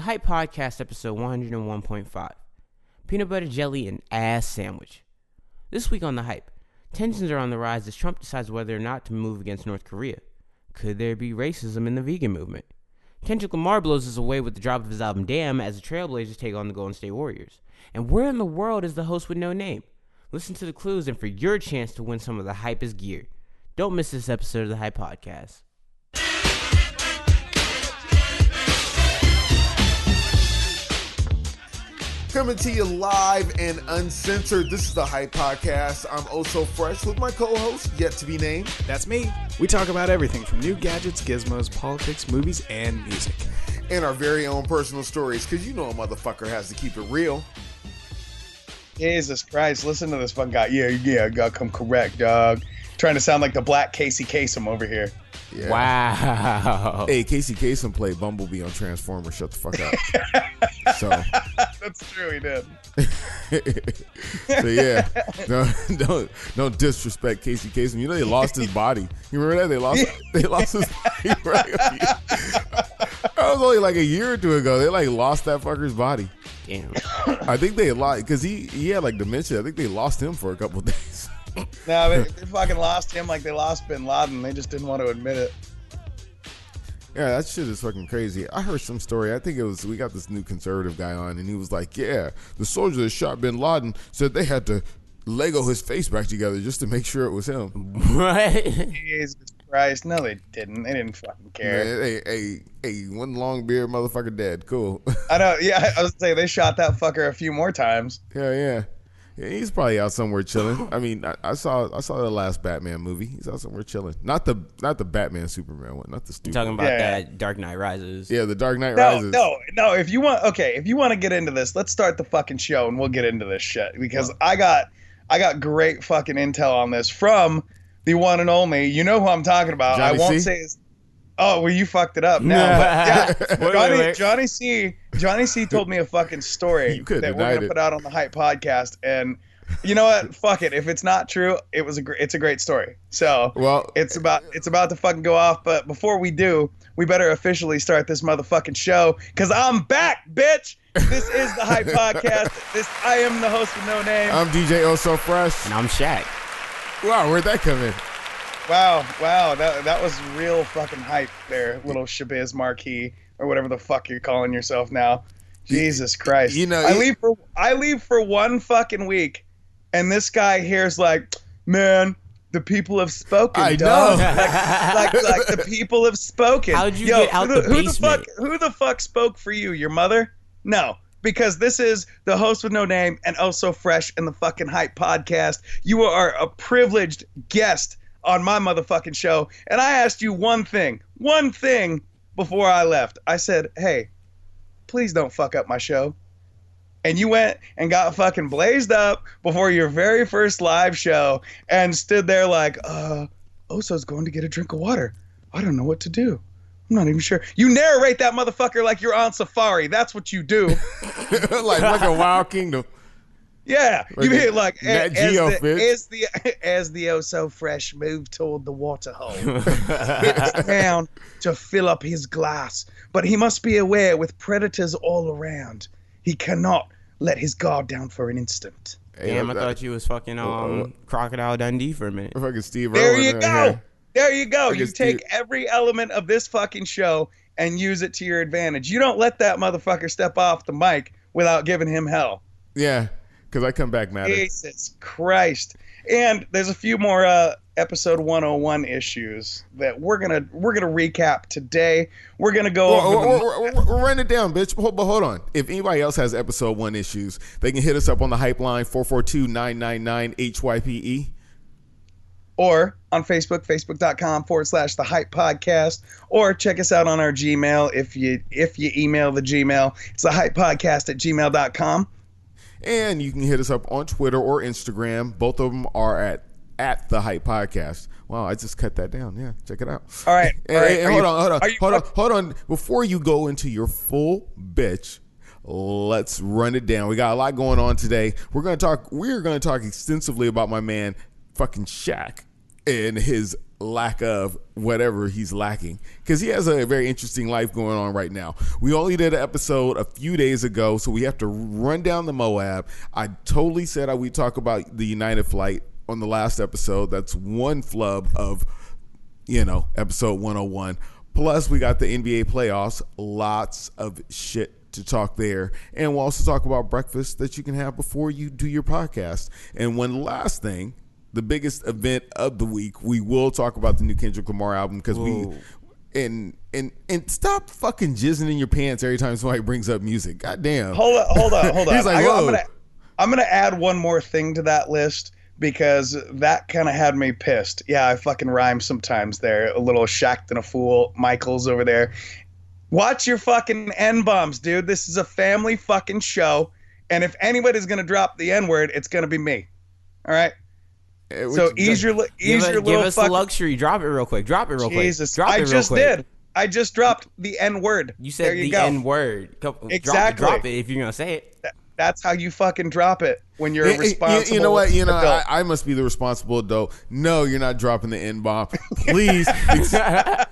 Hype Podcast, episode 101.5. Peanut butter jelly and ass sandwich. This week on The Hype, tensions are on the rise as Trump decides whether or not to move against North Korea. Could there be racism in the vegan movement? Kendrick Lamar blows us away with the drop of his album Damn as the Trailblazers take on the Golden State Warriors. And where in the world is the host with no name? Listen to the clues and for your chance to win some of the hypest gear. Don't miss this episode of The Hype Podcast. Coming to you live and uncensored. This is the Hype Podcast. I'm oh so fresh with my co-host, yet to be named. That's me. We talk about everything from new gadgets, gizmos, politics, movies, and music. And our very own personal stories, because you know a motherfucker has to keep it real. Jesus Christ, listen to this fun guy. Yeah, gotta come correct, dog. Trying to sound like the black Casey Kasem over here. Yeah. Wow. Hey, Casey Kasem played Bumblebee on Transformers. Shut the fuck up. So that's true, he did. So yeah, don't disrespect Casey Kasem. You know they lost his body. You remember that they lost his body. Right? That was only like a year or two ago. They like lost that fucker's body. Damn. I think they lost because he had like dementia. I think they lost him for a couple of days. No, they fucking lost him like they lost Bin Laden. They just didn't want to admit it. Yeah, that shit is fucking crazy. I heard some story. I think we got this new conservative guy on, and he was like, yeah, the soldier that shot Bin Laden said they had to Lego his face back together just to make sure it was him. What? Jesus Christ. No, they didn't. They didn't fucking care. Man, hey, one long beard motherfucker dead. Cool. I know. Yeah, I was saying they shot that fucker a few more times. Yeah, he's probably out somewhere chilling. I mean, I saw the last Batman movie. He's out somewhere chilling. Not the Batman Superman one. Not the stupid. Talking about Yeah. that Dark Knight Rises. Yeah, the Dark Knight Rises. No. If you want to get into this, let's start the fucking show and we'll get into this shit because I got great fucking intel on this from the one and only. You know who I'm talking about. Johnny I won't C? say his. Oh, well, you fucked it up now. But yeah, Wait. Johnny C told me a fucking story You could've that we're denied gonna it. put out on the Hype Podcast, and you know what? Fuck it. If it's not true, it's a great story. So Well, it's about to fucking go off. But before we do, we better officially start this motherfucking show because I'm back, bitch. This is the Hype Podcast. I am the host with no name. I'm DJ Oh So Fresh. And I'm Shaq. Wow, where'd that come in? Wow, that was real fucking hype there, little Shabiz Marquis or whatever the fuck you're calling yourself now. Jesus Christ! You know, I leave for 1 fucking week, and this guy here's like, man, the people have spoken. I dog. know. like the people have spoken. How'd you get out the basement? Who the fuck spoke for you? Your mother? No. Because this is the host with no name and oh so fresh in the fucking Hype Podcast. You are a privileged guest on my motherfucking show. And I asked you one thing before I left. I said, hey, please don't fuck up my show. And you went and got fucking blazed up before your very first live show and stood there like, Oso's going to get a drink of water. I don't know what to do. I'm not even sure. You narrate that motherfucker like you're on safari. That's what you do. like a Wild Kingdom. Yeah, you hear like Nat Geo fish. as the oh so fresh moved toward the water hole, it's down to fill up his glass. But he must be aware with predators all around, he cannot let his guard down for an instant. Damn, I thought you was fucking Crocodile Dundee for a minute. Fucking Steve There Irwin you right go. here. There you go. Fucking You take every element of this fucking show and use it to your advantage. You don't let that motherfucker step off the mic without giving him hell. Yeah, because I come back mad. Jesus Christ. And there's a few more episode 101 issues that we're gonna recap today. We're gonna go over We're running it down, bitch. But hold on. If anybody else has episode 1 issues, they can hit us up on the Hype line 442-999-HYPE. or on Facebook, facebook.com/The Hype Podcast, or check us out on our Gmail if you email the Gmail. It's the Hype Podcast at gmail.com. And you can hit us up on Twitter or Instagram. Both of them are at the Hype Podcast. Wow, I just cut that down. Yeah, check it out. All right. Hey, hold on. Before you go into your full bitch, let's run it down. We got a lot going on today. We're gonna talk extensively about my man, fucking Shaq, and his lack of whatever he's lacking, because he has a very interesting life going on right now. We only did an episode a few days ago, so we have to run down the Moab. I totally said we talk about the United flight on the last episode. That's one flub of, episode 101. Plus, we got the NBA playoffs. Lots of shit to talk there. And we'll also talk about breakfast that you can have before you do your podcast. And one last thing, the biggest event of the week, we will talk about the new Kendrick Lamar album, because and stop fucking jizzing in your pants every time somebody brings up music. Goddamn. Hold on. He's like, I'm gonna add one more thing to that list, because that kind of had me pissed. Yeah, I fucking rhyme sometimes there. A little shacked and a fool. Michael's over there. Watch your fucking N-bombs, dude. This is a family fucking show. And if anybody's going to drop the N-word, it's going to be me. All right? So ease your little give us the luxury. Drop it real quick. Jesus, Drop it I real just quick. did. I just dropped the N-word. You said the N-word. Exactly. Drop it if you're going to say it. That's how you fucking drop it when you're a responsible You know what? adult. I must be the responsible adult. No, you're not dropping the N-bomb. Please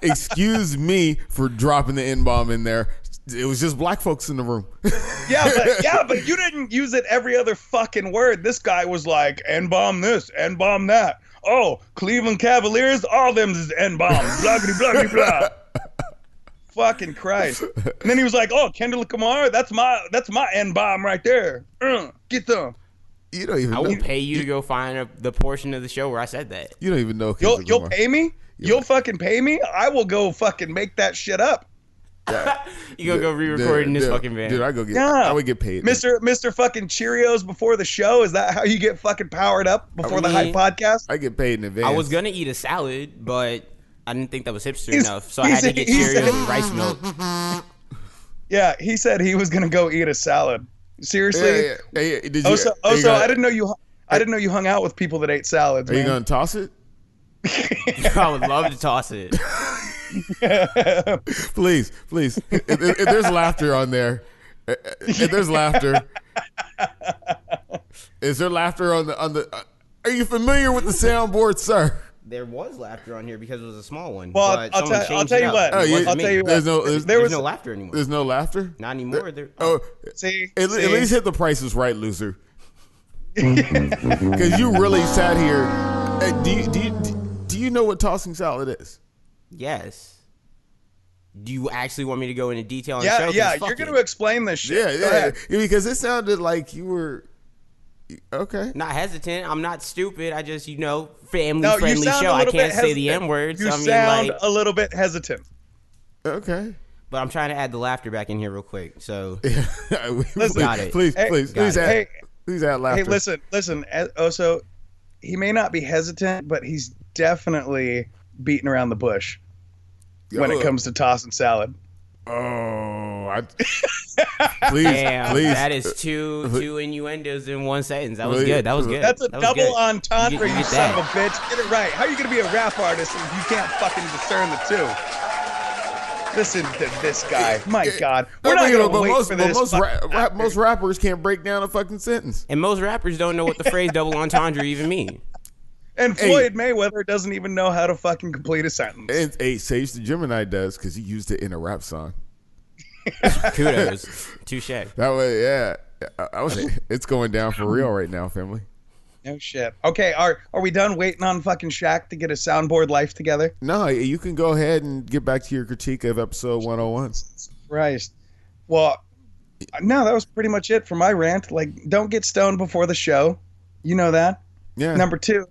excuse me for dropping the N-bomb in there. It was just black folks in the room. Yeah, but you didn't use it every other fucking word. This guy was like, N-bomb this, N-bomb that. Oh, Cleveland Cavaliers, all them is N-bomb. Bloggity, bloggity, blah. Fucking Christ. And then he was like, oh, Kendrick Lamar, that's my N-bomb right there. Get them. You don't even I will pay you to go find the portion of the show where I said that. You don't even know. You'll pay me? You'll fucking pay me? I will go fucking make that shit up. You gonna go re-record in this fucking van. Dude, I would get paid. Mr. fucking Cheerios before the show. Is that how you get fucking powered up before the Hype podcast? I get paid in advance. I was gonna eat a salad, but I didn't think that was hipster enough, so I had to get Cheerios with rice milk. Yeah, he said he was gonna go eat a salad. Seriously? Yeah. Did you, also, I didn't know you hung out with people that ate salads. Are you gonna toss it? I would love to toss it. Please. If there's laughter on there, if there's laughter, is there laughter on the? Are you familiar with the soundboard, sir? There was laughter on here because it was a small one. Well, but I'll tell you what. There's no laughter anymore. There's no laughter. Not anymore. See, at least hit the prices right, loser. Because you really sat here. Do you know what tossing salad is? Yes. Do you actually want me to go into detail on the show? Yeah, you're going to explain this shit. Yeah, because it sounded like you were okay. Not hesitant. I'm not stupid. I just, family-friendly show. I can't say the N-word. You sound a little bit hesitant. Okay. But I'm trying to add the laughter back in here real quick. So, got it. Please add laughter. Hey, listen. Also, he may not be hesitant, but he's definitely beating around the bush when it comes to tossing salad. Please. That is two innuendos in one sentence. That was good. That's a double entendre, you son of a bitch. Get it right. How are you going to be a rap artist if you can't fucking discern the two? Listen to this guy. My God. We're not going to wait for this. Most rappers can't break down a fucking sentence. And most rappers don't know what the phrase double entendre even means. And Floyd Mayweather doesn't even know how to fucking complete a sentence. And Sage the Gemini does, because he used it in a rap song. Kudos. Touche. That way, yeah. It's going down for real right now, family. No shit. Okay, are we done waiting on fucking Shaq to get his soundboard life together? No, you can go ahead and get back to your critique of episode 101. Christ. Well, no, that was pretty much it for my rant. Like, don't get stoned before the show. You know that? Yeah. Number two,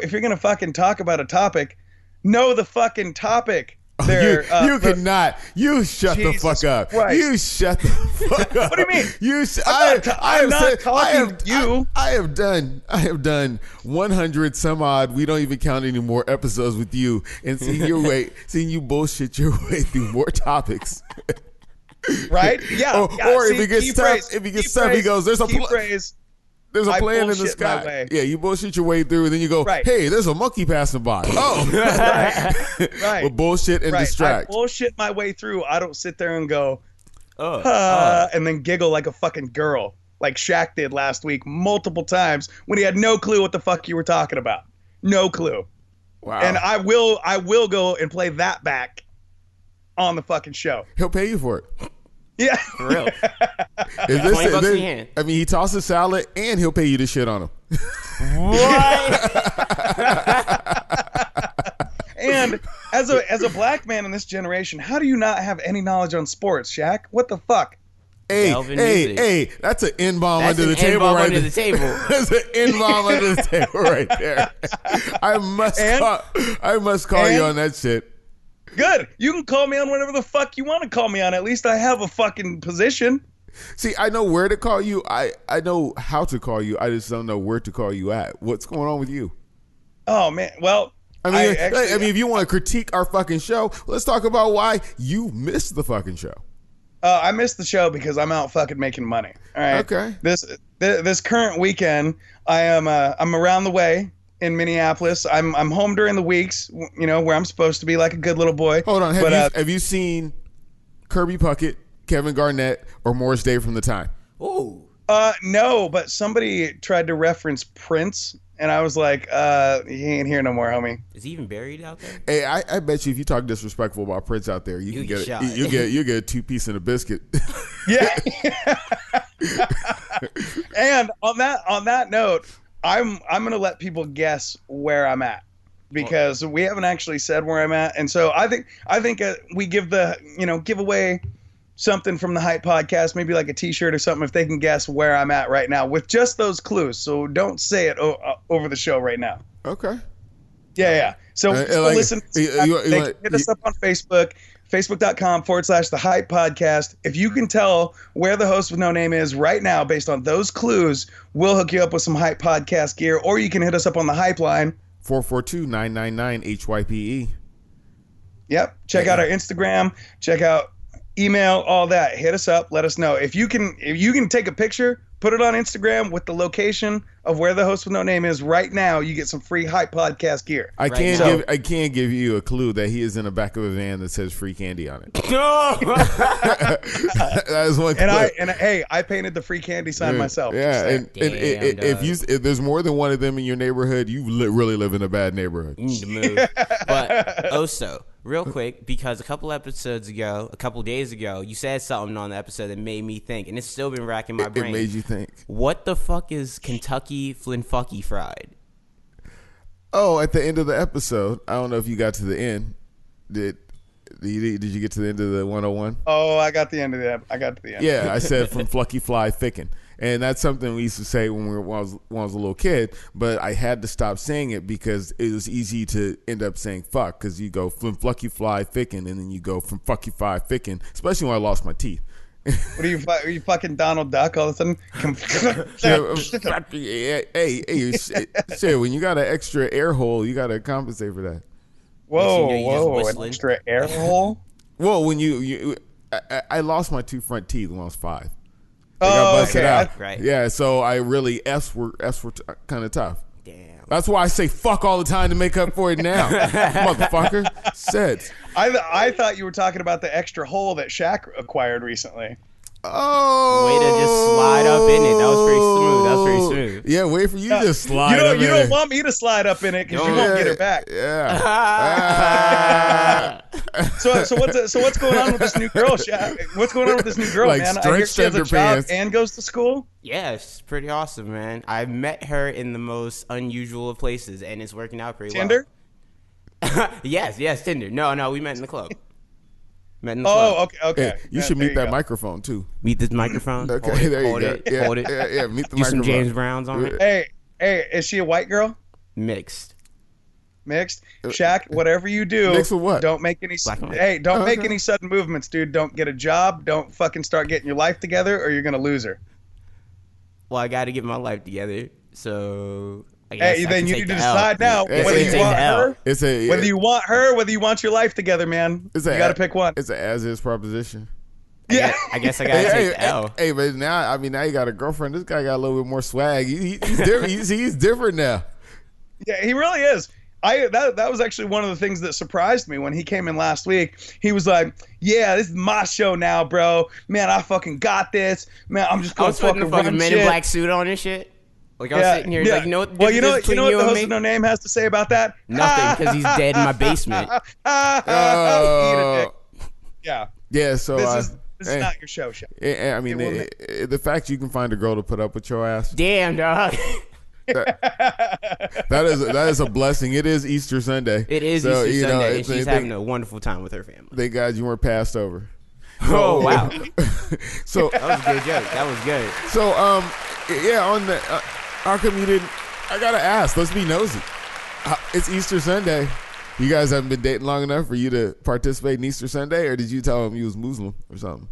if you're going to fucking talk about a topic, know the fucking topic. You cannot. You shut the fuck up. Christ. You shut the fuck up. What do you mean? I'm not talking to you. I have done 100 some odd. We don't even count any more episodes with you, and seeing you bullshit your way through more topics. Right? Yeah. Or if he gets tough, he goes, "There's a phrase." There's a plane in the sky. Yeah, you bullshit your way through, and then you go, "Hey, there's a monkey passing by." Oh, right. With bullshit and distract. I bullshit my way through. I don't sit there and go, and then giggle like a fucking girl, like Shaq did last week multiple times when he had no clue what the fuck you were talking about. No clue. Wow. And I will go and play that back on the fucking show. He'll pay you for it. Yeah. For real. Is this, 20 bucks in your hand. I mean, he tosses salad and he'll pay you to shit on him. And as a black man in this generation, how do you not have any knowledge on sports, Shaq? What the fuck? Hey, that's an N-bomb under the table right under there. the table. That's an N-bomb under the table right there. I must call you on that shit. Good. You can call me on whatever the fuck you want to call me on. At least I have a fucking position. See, I know where to call you. I know how to call you. I just don't know where to call you at. What's going on with you? Oh, man. Well, I mean, if you want to critique our fucking show, let's talk about why you missed the fucking show. I missed the show because I'm out fucking making money. All right. Okay. This current weekend, I'm around the way in Minneapolis. I'm home during the weeks, you know, where I'm supposed to be like a good little boy. Hold on. Have you seen Kirby Puckett, Kevin Garnett, or Morris Day from The Time? Ooh. No, but somebody tried to reference Prince, and I was like, he ain't here no more, homie. Is he even buried out there? Hey, I bet you if you talk disrespectful about Prince out there, you can get shot. you get a 2-piece and a biscuit. Yeah. And on that note, I'm gonna let people guess where I'm at because we haven't actually said where I'm at, and so I think we give away something from the Hype podcast, maybe like a T-shirt or something, if they can guess where I'm at right now with just those clues. So don't say it over the show right now. Okay. Yeah. So listen. Hit us up on Facebook. Facebook.com/the Hype Podcast. If you can tell where the host with no name is right now based on those clues, we'll hook you up with some Hype Podcast gear, or you can hit us up on the Hype line. 442-999-HYPE. Yep. Check out our Instagram. Check out email, all that. Hit us up. Let us know. If you can take a picture, put it on Instagram with the location of where the host with no name is right now, you get some free Hype Podcast gear. I can't give you a clue that he is in the back of a van that says free candy on it. That is one clue. I painted the free candy sign myself. Yeah, and if there's more than one of them in your neighborhood, you really live in a bad neighborhood. You need to move. But also, real quick, because a couple days ago, you said something on the episode that made me think, and it's still been racking my brain. It made you think. What the fuck is Kentucky Flinfucky Fried? Oh, at the end of the episode, I don't know if you got to the end. Did you get to the end of the 101? Oh, I got to the end. Yeah, I said from Flucky Fly Thicken. And that's something we used to say when I was a little kid, but I had to stop saying it because it was easy to end up saying fuck, because you go from Flucky Fly Thicken and then you go from Fucky Fly Thicken, especially when I lost my teeth. What are you fucking Donald Duck all of a sudden? Hey, shit, when you got an extra air hole, you got to compensate for that. Whoa, an extra air hole? Well, when I lost my 2 front teeth when I was 5. They got busted out. Right. Yeah, so I really F's were kind of tough. Damn. That's why I say fuck all the time to make up for it now, motherfucker. Said. I thought you were talking about the extra hole that Shaq acquired recently. Oh, way to just slide up in it. That was pretty smooth. Yeah, wait for you to slide. You don't want me to slide up in it because you won't get her back. Yeah. So what's going on with this new girl, Shaq? What's going on with this new girl, like man? I hear she has a job and goes to school. Yeah, it's pretty awesome, man. I met her in the most unusual of places, and it's working out pretty Tinder? well. Yes, Tinder. No, we met in the club. Okay. Yeah, you should meet that microphone too. Meet this microphone. Okay, there you go. Hold it. Yeah, meet the Do microphone. some James Browns on it. Hey, is she a white girl? Mixed. Shaq, whatever you do, mixed with what? Don't make any. Make any sudden movements, dude. Don't get a job. Don't fucking start getting your life together, or you're gonna lose her. Well, I got to get my life together, so. I guess then you need to decide now whether you want her, whether you want your life together, man. You got to pick one. It's an as-is proposition. Yeah, I guess I got to take the L. Hey, but now you got a girlfriend. This guy got a little bit more swag. He's different. He's different now. Yeah, he really is. That was actually one of the things that surprised me when he came in last week. He was like, "Yeah, this is my show now, bro. Man, I fucking got this. Man, I'm just going to fucking run Men shit." in Black suit on and shit. Like I was sitting here, like, you know what? Well, you know between what the and host me? with no name has to say about that? Nothing, because he's dead in my basement. Eat a dick. Yeah. Yeah, so This is not your show. I mean, the fact you can find a girl to put up with your ass, Damn, dog. that is a blessing. It is Easter Sunday. It is so, Easter Sunday, and she's having they, a wonderful time with her family. Thank God you weren't passed over. Oh, wow. So That was a good joke. That was good. So, yeah, on the how come you didn't? I gotta ask. Let's be nosy. It's Easter Sunday. You guys haven't been dating long enough for you to participate in Easter Sunday, or did you tell him you was Muslim or something?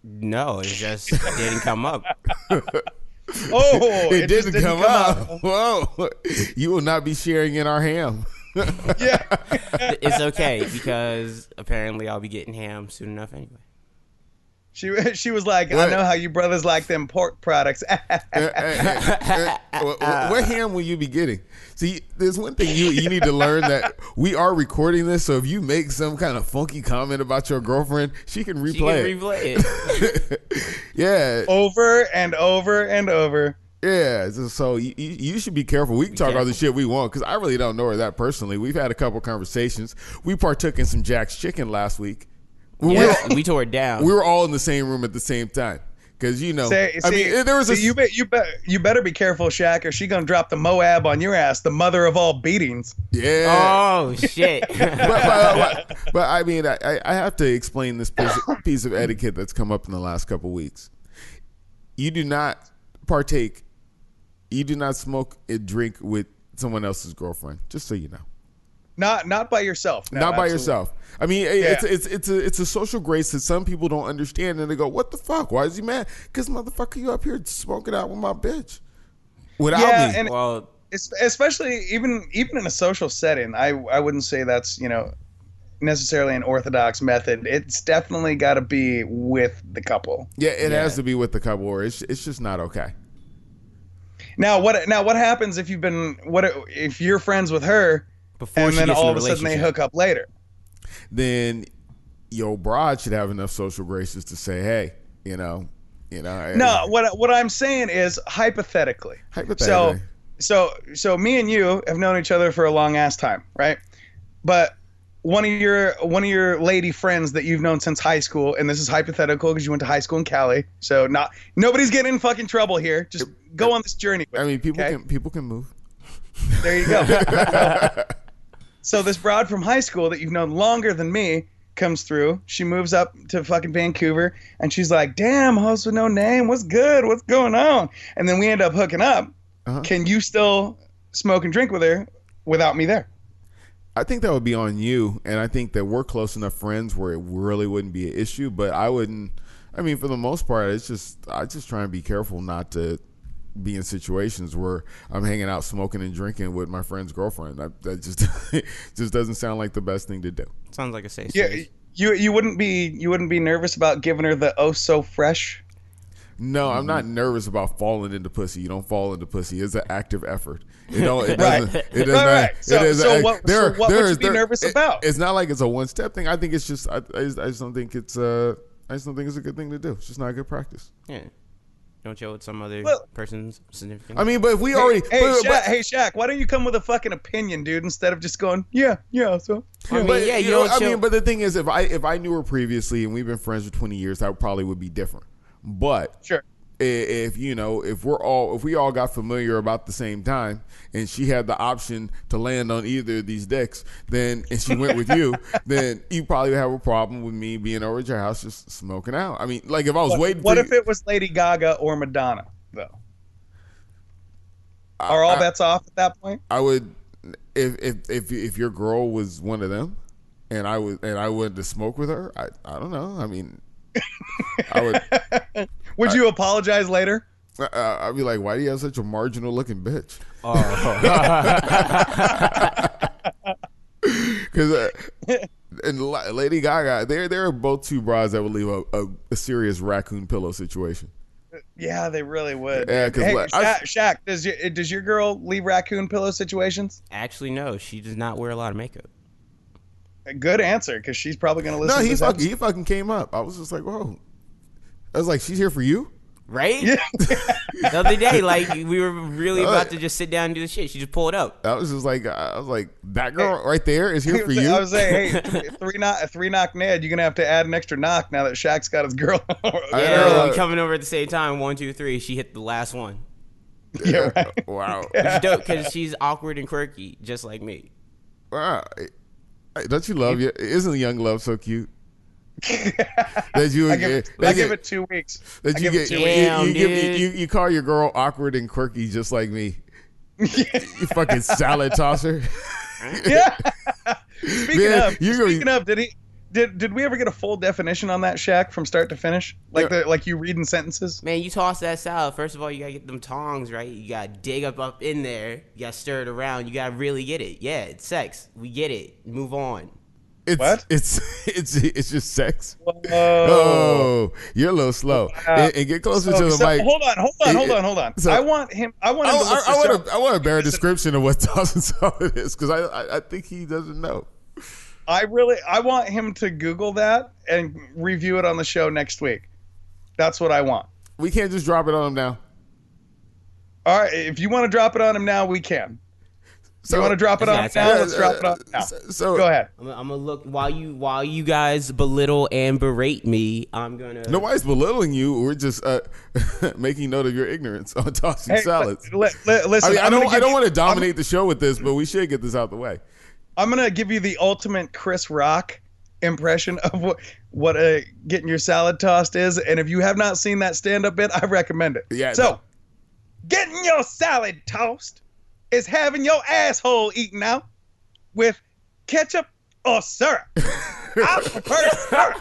No, it just didn't come up. It didn't come up. Whoa! You will not be sharing in our ham. Yeah. It's okay, because apparently I'll be getting ham soon enough anyway. She was like, I know how you brothers like them pork products. What ham will you be getting? See, there's one thing you need to learn, that we are recording this, so if you make some kind of funky comment about your girlfriend, she can replay it. Yeah. Over and over and over. Yeah, so you should be careful. We can talk all the shit we want, because I really don't know her that personally. We've had a couple conversations. We partook in some Jack's chicken last week. Yeah, we tore it down. We were all in the same room at the same time, because there was you better be careful, Shaq, or she gonna drop the Moab on your ass, the mother of all beatings. Yeah. Oh shit. but I mean, I have to explain this piece of etiquette that's come up in the last couple weeks. You do not partake. You do not smoke and drink with someone else's girlfriend. Just so you know. Not by yourself. No, not by absolutely. yourself. I mean, it's a social grace that some people don't understand, and they go, "What the fuck? Why is he mad? Because motherfucker, you up here smoking out with my bitch without me." And well, especially even in a social setting, I wouldn't say that's necessarily an orthodox method. It's definitely got to be with the couple. Yeah, it has to be with the couple, or it's just not okay. Now what happens if if you're friends with her? Before and she then gets all in of a a sudden they hook up later. Then your broad should have enough social graces to say, "Hey, No, what I'm saying is hypothetically. So me and you have known each other for a long ass time, right? But one of your lady friends that you've known since high school, and this is hypothetical because you went to high school in Cali, so nobody's getting in fucking trouble here. Just go on this journey. People can move. There you go. So this broad from high school that you've known longer than me comes through. She moves up to fucking Vancouver, and she's like, "Damn, host with no name, what's good? What's going on?" And then we end up hooking up. Uh-huh. Can you still smoke and drink with her without me there? I think that would be on you, and I think that we're close enough friends where it really wouldn't be an issue. But I wouldn't. I mean, for the most part, I just try and be careful not to be in situations where I'm hanging out smoking and drinking with my friend's girlfriend. That just doesn't sound like the best thing to do. Sounds like a safe space. You wouldn't be nervous about giving her the oh so fresh? No, I'm not nervous about falling into pussy. You don't fall into pussy. It's an active effort. It doesn't. Right. So what would you be nervous about? It's not like it's a one-step thing. I think it's just I just don't think it's a good thing to do. It's just not a good practice. Yeah. Don't you with some other person's significant? I mean, but if we already... Hey, Shaq, why don't you come with a fucking opinion, dude, instead of just going, yeah, so... Yeah. But the thing is, if I knew her previously and we've been friends for 20 years, that probably would be different. But... Sure. If we all got familiar about the same time, and she had the option to land on either of these dicks, and she went with you, then you probably have a problem with me being over at your house just smoking out. I mean, like if I was waiting. What if it was Lady Gaga or Madonna though? Are all bets off at that point? I would, if your girl was one of them, and I wanted to smoke with her. I don't know. I mean, I would. Would you apologize later? I'd be like, "Why do you have such a marginal looking bitch?" Because and Lady Gaga, they're both two bras that would leave a serious raccoon pillow situation. Yeah, they really would. Yeah, Shaq, does your girl leave raccoon pillow situations? Actually, no. She does not wear a lot of makeup. A good answer, because she's probably going to listen. No, he fucking came up. I was just like, whoa. I was like, she's here for you? Right? Yeah. The other day, like, we were really about to just sit down and do the shit. She just pulled up. I was just like, that girl right there is here for you. I was saying, hey, three knock Ned, you're gonna have to add an extra knock now that Shaq's got his girl. Yeah, we coming over at the same time. 1, 2, 3. She hit the last one. Yeah, right. Wow. Which is dope because she's awkward and quirky, just like me. Wow. Don't you love Isn't young love so cute? That you I give it 2 weeks. That you get you call your girl awkward and quirky just like me. You fucking salad tosser. Yeah. Speaking of, did we ever get a full definition on that, Shaq, from start to finish? Like you read in sentences? Man, you toss that salad. First of all, you gotta get them tongs right. You gotta dig up in there. You gotta stir it around. You gotta really get it. Yeah, it's sex. We get it. Move on. What? It's just sex. Whoa. Oh, you're a little slow. And get closer to the mic. Hold on. So, I want him to look this up. I want a better description of what tossing salad is because I think he doesn't know. I want him to Google that and review it on the show next week. That's what I want. We can't just drop it on him now. All right, if you want to drop it on him now, we can. So you want to drop it on him now? Let's drop it on him now. So go ahead. I'm gonna look while you guys belittle and berate me. I'm gonna. Nobody's belittling you. We're just making note of your ignorance on tossing salads. Listen, I don't want to dominate the show with this, but we should get this out the way. I'm gonna give you the ultimate Chris Rock impression of what getting your salad tossed is, and if you have not seen that stand-up bit, I recommend it. Yeah. So, getting your salad tossed is having your asshole eaten out with ketchup or syrup. I prefer syrup.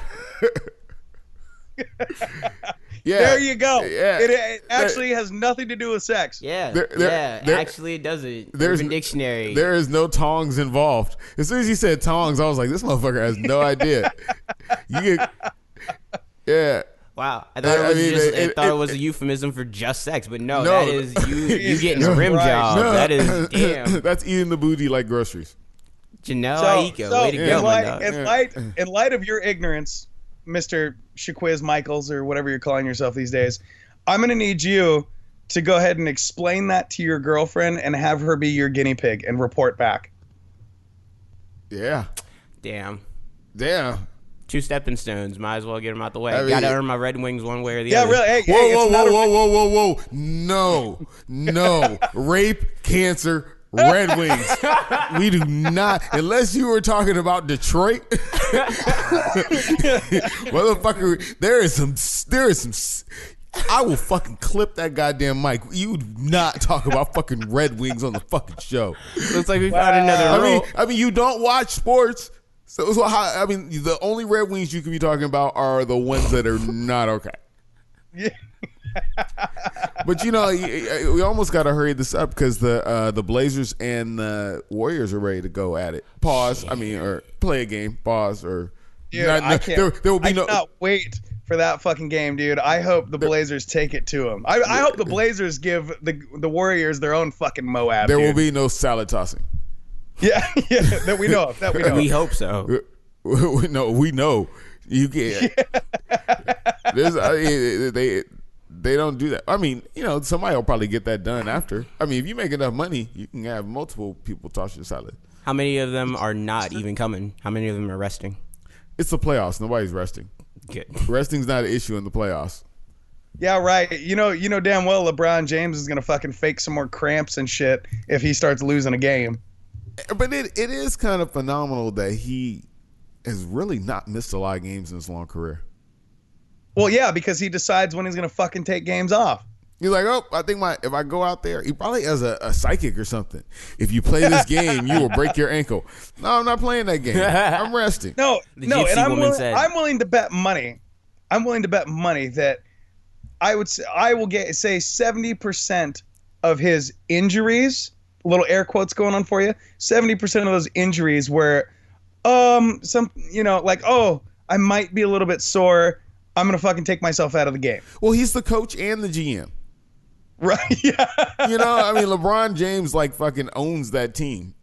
Yeah. There you go. Yeah. It actually has nothing to do with sex. Yeah. Actually, it doesn't. Urban Dictionary. There is no tongs involved. As soon as you said tongs, I was like, this motherfucker has no idea. Yeah. Wow, I thought it was a euphemism for just sex, but no, that is you getting a rim job. No. That is damn. That's eating the booty like groceries. Janelle Aiko, way to go, my dog. In light of your ignorance, Mr. Shaquiz Michaels or whatever you're calling yourself these days, I'm gonna need you to go ahead and explain that to your girlfriend and have her be your guinea pig and report back. Yeah. Damn. 2 stepping stones. Might as well get them out the way. Gotta earn my Red Wings one way or the other. Yeah, really. Whoa. No. Rape, cancer, Red Wings. We do not, unless you were talking about Detroit. Motherfucker, there is some, I will fucking clip that goddamn mic. You do not talk about fucking Red Wings on the fucking show. Looks like we found another rule. I mean, you don't watch sports. So the only Red Wings you can be talking about are the ones that are not okay. Yeah. But we almost got to hurry this up because the Blazers and the Warriors are ready to go at it. Pause. Or play a game. Pause. Or dude, I can't. I cannot wait for that fucking game, dude. I hope the Blazers take it to them. I hope the Blazers give the Warriors their own fucking Moab. There will be no salad tossing. Yeah, that we know of. We hope so. No, we know. You can't. They don't do that. I mean, somebody will probably get that done after. I mean, if you make enough money, you can have multiple people toss your salad. How many of them are not even coming? How many of them are resting? It's the playoffs. Nobody's resting. Good. Resting's not an issue in the playoffs. Yeah, right. You know damn well LeBron James is gonna fucking fake some more cramps and shit if he starts losing a game. But it is kind of phenomenal that he has really not missed a lot of games in his long career. Well, yeah, because he decides when he's going to fucking take games off. He's like, I think if I go out there, he probably has a psychic or something. If you play this game, you will break your ankle. No, I'm not playing that game. I'm resting. No, and I'm willing to bet money. I'm willing to bet money that I will say 70% of his injuries, little air quotes going on for you, 70% of those injuries were I might be a little bit sore. I'm going to fucking take myself out of the game. Well, he's the coach and the GM. Right, yeah. LeBron James fucking owns that team.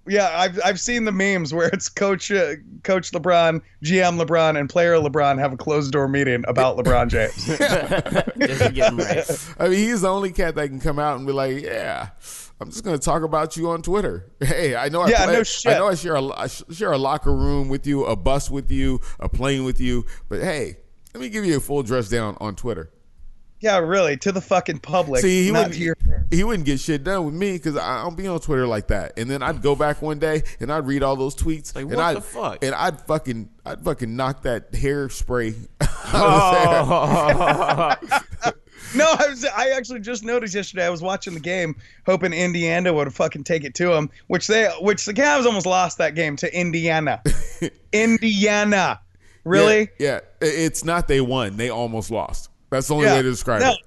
Yeah, I've seen the memes where it's Coach LeBron, GM LeBron, and player LeBron have a closed door meeting about LeBron James. Just to get him right. I mean, he's the only cat that can come out and be like, yeah, I'm just going to talk about you on Twitter. Hey, I know I share a locker room with you, a bus with you, a plane with you, but hey, let me give you a full dress down on Twitter. Yeah, really, to the fucking public. See, he wouldn't get shit done with me because I don't be on Twitter like that. And then I'd go back one day and I'd read all those tweets. Like, and what the fuck? And I'd fucking knock that hairspray out of his hair. No, I actually just noticed yesterday. I was watching the game, hoping Indiana would fucking take it to them, which the Cavs almost lost that game to Indiana. Indiana, really? Yeah, it's not they won; they almost lost. That's the only way to describe it.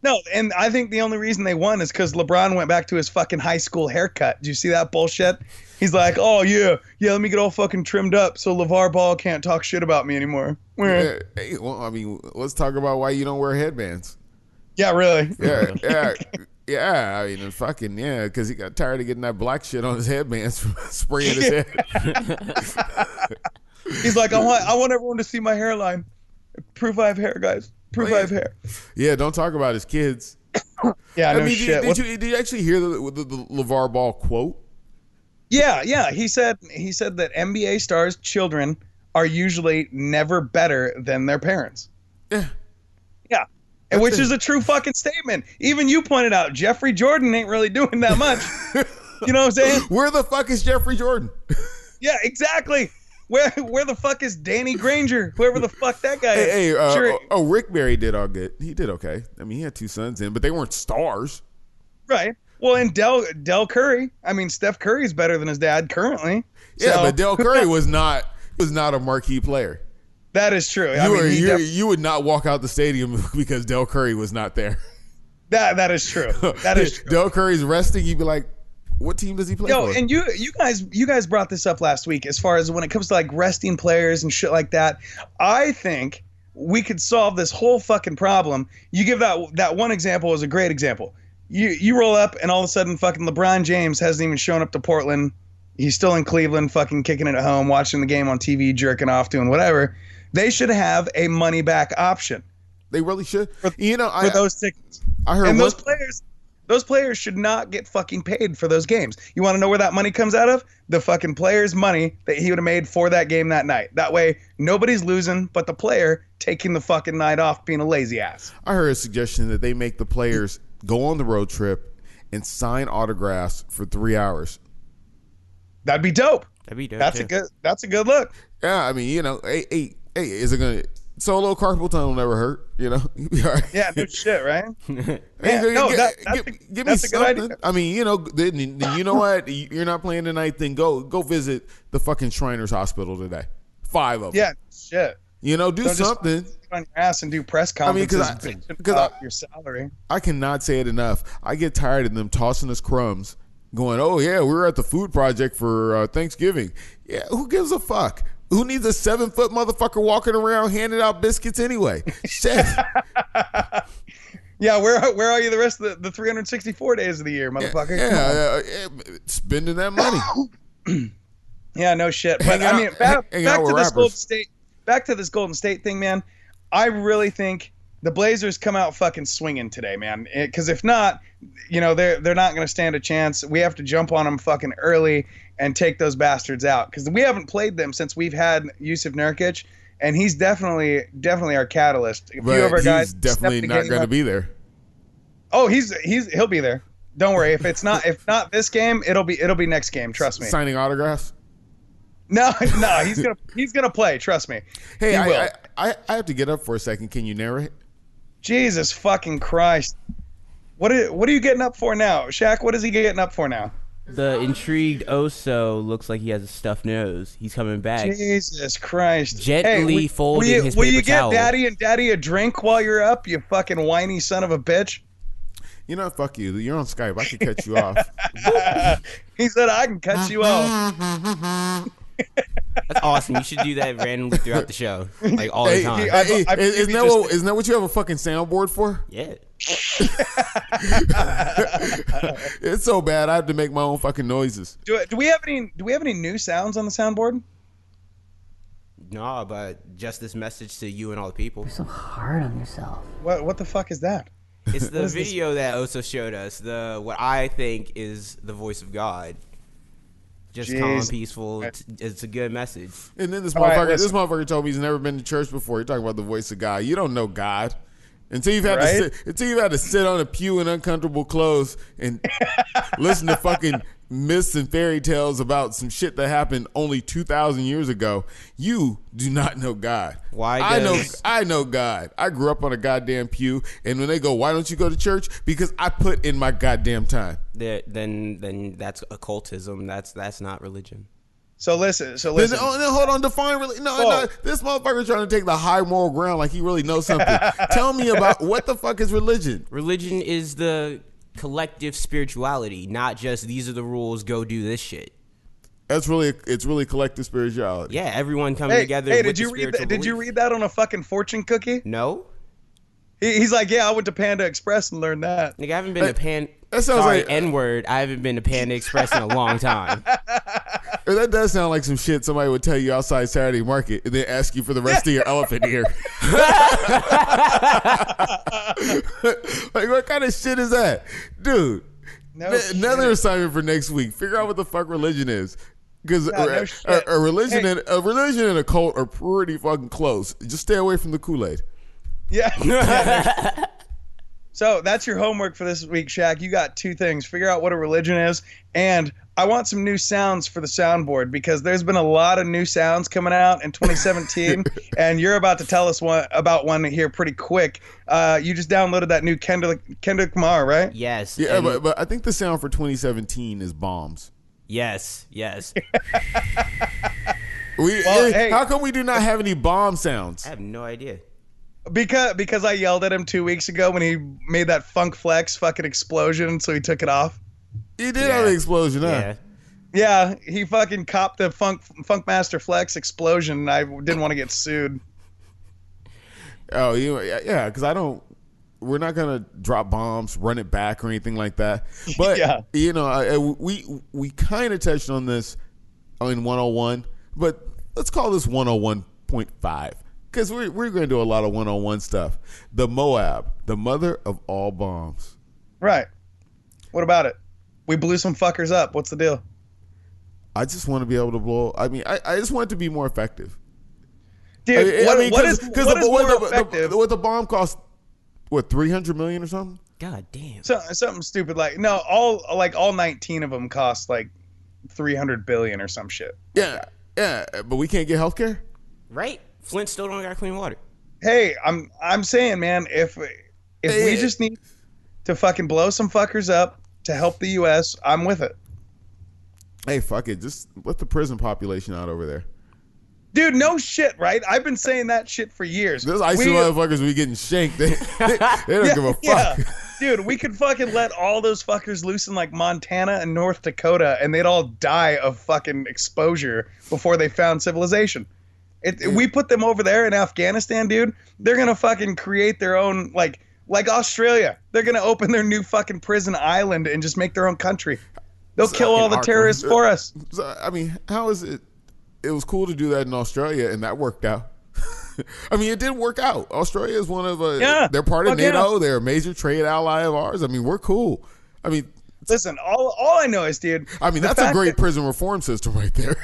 No, and I think the only reason they won is because LeBron went back to his fucking high school haircut. Did you see that bullshit? He's like, oh, yeah, let me get all fucking trimmed up so LeVar Ball can't talk shit about me anymore. Yeah, hey, well, I mean, let's talk about why you don't wear headbands. Yeah, really? Yeah. I mean, fucking, yeah, because he got tired of getting that black shit on his headbands from spraying his head. He's like, I want everyone to see my hairline. Proof I have hair, guys. I have hair. Yeah, don't talk about his kids. Yeah, no shit. Did you actually hear the LeVar Ball quote? Yeah. He said that NBA stars' children are usually never better than their parents. Yeah. Yeah. Which is a true fucking statement. Even you pointed out Jeffrey Jordan ain't really doing that much. You know what I'm saying? Where the fuck is Jeffrey Jordan? Yeah, exactly. Where the fuck is Danny Granger? Whoever the fuck that guy is. Hey, Rick Barry did all good. He did okay. I mean, he had 2 sons in, but they weren't stars. Right. Well, and Del Curry. I mean, Steph Curry's better than his dad currently. Yeah, but Del Curry was not a marquee player. That is true. You would not walk out the stadium because Del Curry was not there. That is true. That is true. Del Curry's resting. You'd be like, what team does he play for? And you guys brought this up last week as far as when it comes to like resting players and shit like that. I think we could solve this whole fucking problem. You give that one example as a great example. You roll up and all of a sudden fucking LeBron James hasn't even shown up to Portland. He's still in Cleveland, fucking kicking it at home, watching the game on TV, jerking off, doing whatever. They should have a money back option. They really should. For those tickets. I heard those players should not get fucking paid for those games. You want to know where that money comes out of? The fucking player's money that he would have made for that game that night. That way, nobody's losing but the player taking the fucking night off being a lazy ass. I heard a suggestion that they make the players go on the road trip and sign autographs for 3 hours. That'd be dope. That's a good look. Yeah, I mean, hey, is it gonna solo carpal tunnel will never hurt, Right. Yeah, no shit, right? Give me something. I mean, then you know what? You're not playing tonight. Then go visit the fucking Shriners Hospital today. 5 of them. Yeah, shit. Do Don't something. Just on your ass and do press conferences. Because your salary. I cannot say it enough. I get tired of them tossing us crumbs, going, "Oh yeah, we were at the food project for Thanksgiving." Yeah, who gives a fuck? Who needs a 7-foot motherfucker walking around handing out biscuits anyway? Shit. Yeah, where are you the rest of the 364 days of the year, motherfucker? Yeah, spending that money. Yeah, no shit. But back to this Golden State thing, man. I really think the Blazers come out fucking swinging today, man. Because if not, they're not going to stand a chance. We have to jump on them fucking early and take those bastards out, because we haven't played them since we've had Yusuf Nurkic, and he's definitely our catalyst. A few of our guys definitely not going to be there. Oh, he'll be there. Don't worry. If not this game, it'll be next game. Trust me. Signing autographs. No, he's gonna play. Trust me. Hey, I have to get up for a second. Can you narrate? Jesus fucking Christ! What are you getting up for now, Shaq? What is he getting up for now? The intrigued Oso looks like he has a stuffed nose. He's coming back. Jesus Christ! Gently folding his paper towel. Will you get Daddy a drink while you're up? You fucking whiny son of a bitch. Fuck you. You're on Skype. I can cut you off. He said I can cut you off. That's awesome. You should do that randomly throughout the show, like all the time. Isn't that what you have a fucking soundboard for? Yeah. It's so bad I have to make my own fucking noises. Do we have any new sounds on the soundboard? No, but just this message to you and all the people. You're so hard on yourself. What the fuck is that? It's the video that Oso showed us. What I think is the voice of God. Just calm, peaceful. It's a good message. And then this motherfucker told me he's never been to church before. You're talking about the voice of God. You don't know God. Until you've had to sit on a pew in uncomfortable clothes and listen to fucking myths and fairy tales about some shit that happened only 2,000 years ago, you do not know God. I know God. I grew up on a goddamn pew, and when they go, why don't you go to church? Because I put in my goddamn time. Then that's occultism. That's not religion. So listen. Hold on. Define religion. No. This motherfucker trying to take the high moral ground like he really knows something. Tell me about what the fuck is religion? Religion is the collective spirituality, not just these are the rules. Go do this shit. It's really collective spirituality. Yeah, everyone coming together. Hey, did you read that on a fucking fortune cookie? No. He's like, yeah, I went to Panda Express and learned that. Nigga, I haven't been to That sounds like N-word. I haven't been to Panda Express in a long time. That does sound like some shit somebody would tell you outside Saturday Market and then ask you for the rest of your elephant ear. Like, what kind of shit is that? Dude, another assignment for next week. Figure out what the fuck religion is. Because a religion and a cult are pretty fucking close. Just stay away from the Kool-Aid. Yeah. So that's your homework for this week, Shaq. You got two things. Figure out what a religion is, and I want some new sounds for the soundboard because there's been a lot of new sounds coming out in 2017, and you're about to tell us about one here pretty quick. You just downloaded that new Kendrick Lamar, right? Yes. Yeah, but I think the sound for 2017 is bombs. Yes. How come we do not have any bomb sounds? I have no idea. Because I yelled at him 2 weeks ago when he made that funk flex fucking explosion, so he took it off. He did have an explosion, huh? Yeah, he fucking copped the funk master flex explosion, and I didn't want to get sued. Oh, yeah, because we're not gonna drop bombs, run it back, or anything like that. But we kind of touched on this in 101, but let's call this 101.5. Because we're going to do a lot of 101 stuff. The Moab, the mother of all bombs. Right. What about it? We blew some fuckers up. What's the deal? I just want to be able to blow. I mean, I just want it to be more effective. Dude, what is more effective? What the bomb cost, what, $300 million or something? God damn. Something stupid like, no, all 19 of them cost like $300 billion or some shit. Yeah, but we can't get healthcare? Right. Flint still don't got clean water. Hey, I'm saying, man, if we just need to fucking blow some fuckers up to help the U.S., I'm with it. Hey, fuck it. Just let the prison population out over there. Dude, no shit, right? I've been saying that shit for years. Those icy motherfuckers be getting shanked. They don't give a fuck. Yeah. Dude, we could fucking let all those fuckers loose in like Montana and North Dakota, and they'd all die of fucking exposure before they found civilization. We put them over there in Afghanistan, dude. They're gonna fucking create their own, like Australia. They're gonna open their new fucking prison island and just make their own country. They'll kill all the terrorists for us. So, I mean, how is it? It was cool to do that in Australia, and that worked out. I mean, it did work out. Australia is one of they're part of NATO. Yeah. They're a major trade ally of ours. I mean, we're cool. I mean. Listen, all I know is, dude. I mean, that's a great prison reform system right there.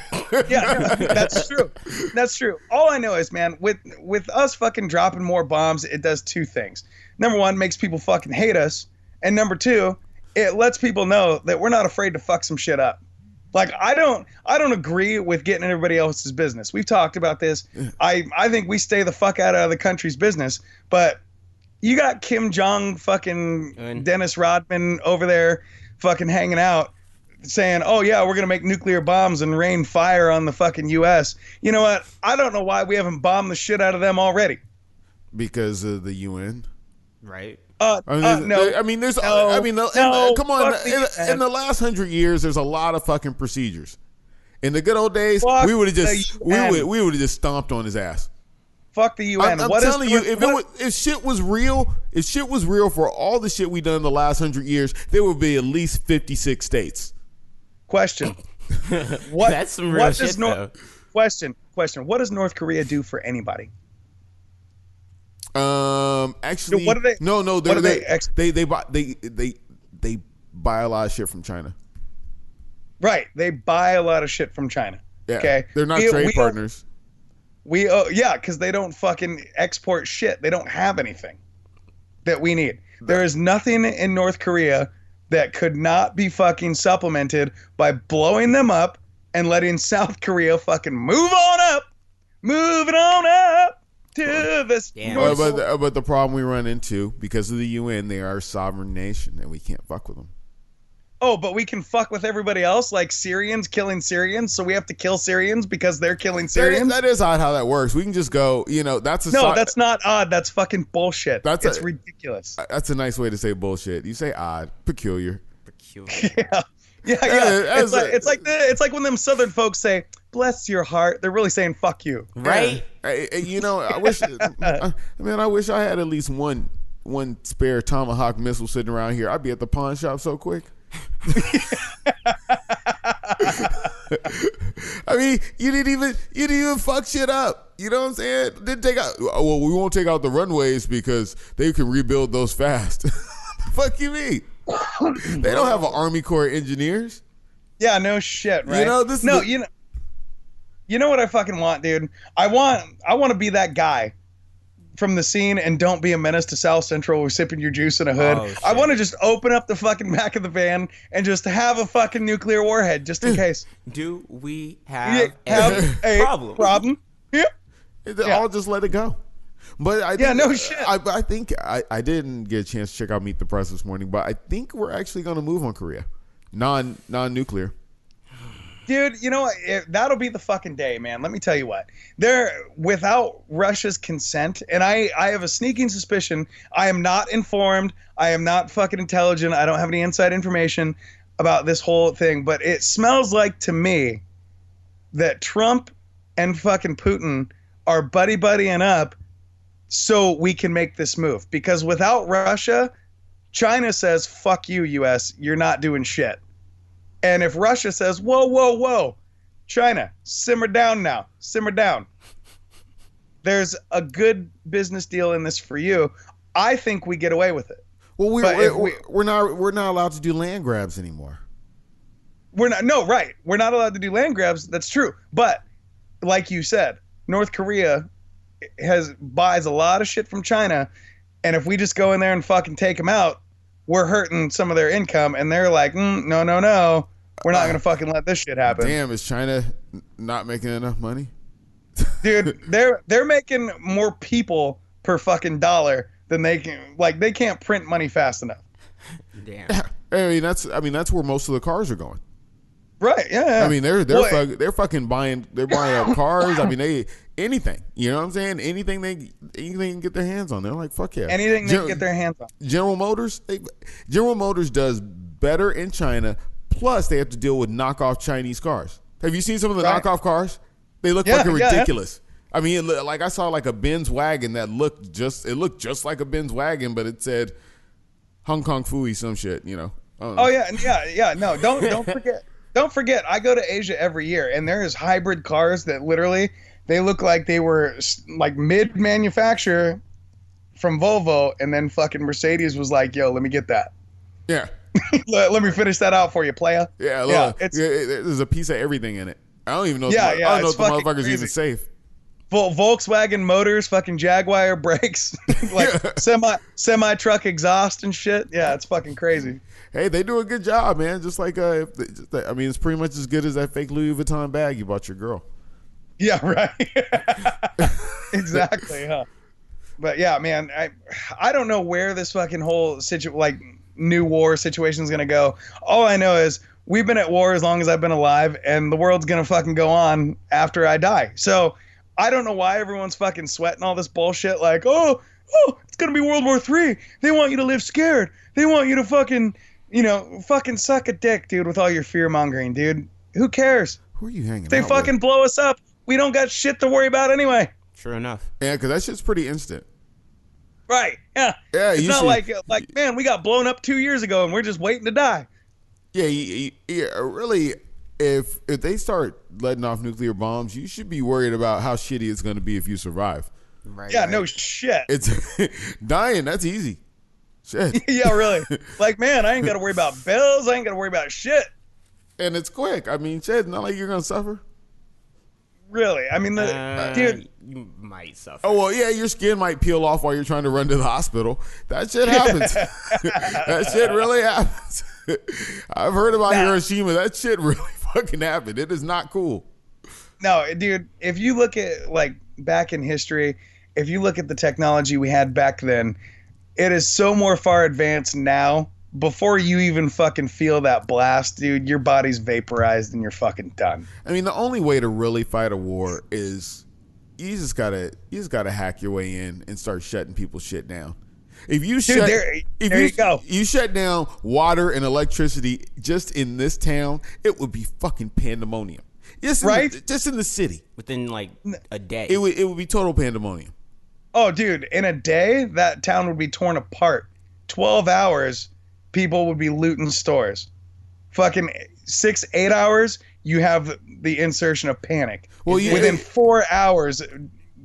Yeah, that's true. That's true. All I know is, man, with us fucking dropping more bombs, it does two things. Number one, makes people fucking hate us. And number two, it lets people know that we're not afraid to fuck some shit up. Like, I don't agree with getting in everybody else's business. We've talked about this. I think we stay the fuck out of the country's business. But you got Kim Jong fucking Dennis Rodman over there fucking hanging out saying, oh yeah, we're gonna make nuclear bombs and rain fire on the fucking US. You know what? I don't know why we haven't bombed the shit out of them already. Because of the UN, right? No. I mean, come on. In the last 100 years, there's a lot of fucking procedures, In the good old days, Fuck we would have the just UN. we would have just stomped on his ass. Fuck the UN. I'm telling you, if shit was real, for all the shit we done in the last 100 years, there would be at least 56 states. Question. That's some real shit, though. Question. What does North Korea do for anybody? Actually, what do they? No, what do they buy a lot of shit from China. Right, they buy a lot of shit from China. Yeah, okay, they're not trade partners. Because they don't fucking export shit. They don't have anything that we need. There is nothing in North Korea that could not be fucking supplemented by blowing them up and letting South Korea fucking moving on up to this. But the problem we run into, because of the UN, they are a sovereign nation and we can't fuck with them. Oh, but we can fuck with everybody else, like Syrians killing Syrians, so we have to kill Syrians because they're killing Syrians? That is odd how that works. We can just go, that's that's not odd. That's fucking bullshit. It's ridiculous. That's a nice way to say bullshit. You say odd, peculiar. Yeah. It's like when them Southern folks say, bless your heart, they're really saying fuck you. Right? I wish I wish I had at least one spare Tomahawk missile sitting around here. I'd be at the pawn shop so quick. I mean, you didn't even fuck shit up. You know what I'm saying? Didn't take out. Well, we won't take out the runways because they can rebuild those fast. Fuck you, mean? They don't have an Army Corps of engineers. Yeah, no shit, right? You know what I fucking want, dude? I want to be that guy from the scene and Don't Be a Menace to South Central with sipping your juice in a hood. Oh, I want to just open up the fucking back of the van and just have a fucking nuclear warhead just in case. Do we have a problem? Yeah. I'll just let it go. But I think I didn't get a chance to check out Meet the Press this morning, but I think we're actually going to move on Korea. Non-nuclear. Dude, you know what? That'll be the fucking day, man. Let me tell you what. Without Russia's consent, and I have a sneaking suspicion, I am not informed, I am not fucking intelligent, I don't have any inside information about this whole thing, but it smells like to me that Trump and fucking Putin are buddying up so we can make this move. Because without Russia, China says, fuck you, US, you're not doing shit. And if Russia says, whoa, China, simmer down now, simmer down. There's a good business deal in this for you. I think we get away with it. Well, we're not allowed to do land grabs anymore. We're not allowed to do land grabs. That's true. But like you said, North Korea buys a lot of shit from China. And if we just go in there and fucking take them out, we're hurting some of their income, and they're like, no, we're not gonna fucking let this shit happen. Damn, is China not making enough money? Dude, they're making more people per fucking dollar than they can. Like, they can't print money fast enough. Damn. I mean that's where most of the cars are going. Right? Yeah. I mean they're fucking buying up cars. I mean anything. You know what I'm saying? Anything they can get their hands on. They're like, fuck yeah. Anything they can get their hands on. General Motors does better in China. Plus, they have to deal with knockoff Chinese cars. Have you seen some of the knockoff cars? They look fucking ridiculous. Yeah. I mean, like I saw like a Benz wagon that looked just like a Benz wagon, but it said Hong Kong Fooey some shit. I don't know. Oh yeah. No, don't forget. Don't forget. I go to Asia every year, and there is hybrid cars that literally. They look like they were like mid-manufacture from Volvo, and then fucking Mercedes was like, yo, let me get that. Yeah. Let me finish that out for you, playa. Yeah, there's a piece of everything in it. I don't even know. I don't know if the motherfucker's crazy. Even safe. Volkswagen motors, fucking Jaguar brakes, like semi truck exhaust and shit. Yeah, it's fucking crazy. Hey, they do a good job, man. Just like it's pretty much as good as that fake Louis Vuitton bag you bought your girl. Yeah, right. Exactly, huh? But yeah, man, I don't know where this fucking whole new war situation is gonna go. All I know is we've been at war as long as I've been alive, and the world's gonna fucking go on after I die. So I don't know why everyone's fucking sweating all this bullshit. Like, oh, it's gonna be World War III. They want you to live scared. They want you to fucking suck a dick, dude, with all your fear mongering, dude. Who cares? Who are you hanging They out fucking with? blow us up. We don't got shit to worry about anyway. True enough. Yeah, because that shit's pretty instant. Right? Yeah. Yeah, It's you not should- like man, we got blown up 2 years ago and we're just waiting to die. Yeah, really, if they start letting off nuclear bombs, you should be worried about how shitty it's going to be if you survive. Right. Yeah, right. no shit. It's dying. That's easy. Shit. Yeah, really. Like, man, I ain't got to worry about bills. I ain't got to worry about shit. And it's quick. I mean, shit, it's not like you're going to suffer. Really. I mean, dude. You might suffer. Oh, well, yeah, your skin might peel off while you're trying to run to the hospital. That shit happens. That shit really happens. I've heard about Hiroshima. That shit really fucking happened. It is not cool. No, dude, if you look at, like, back in history, if you look at the technology we had back then, it is so more far advanced now. Before you even fucking feel that blast, dude, your body's vaporized and you're fucking done. I mean, the only way to really fight a war is you just gotta hack your way in and start shutting people's shit down. If you you shut down water and electricity just in this town, it would be fucking pandemonium. Just in the city, Within like a day. it would be total pandemonium. Oh, dude, in a day, that town would be torn apart. 12 hours, people would be looting stores. Fucking 6-8 hours, you have the insertion of panic. Well, yeah, within 4 hours,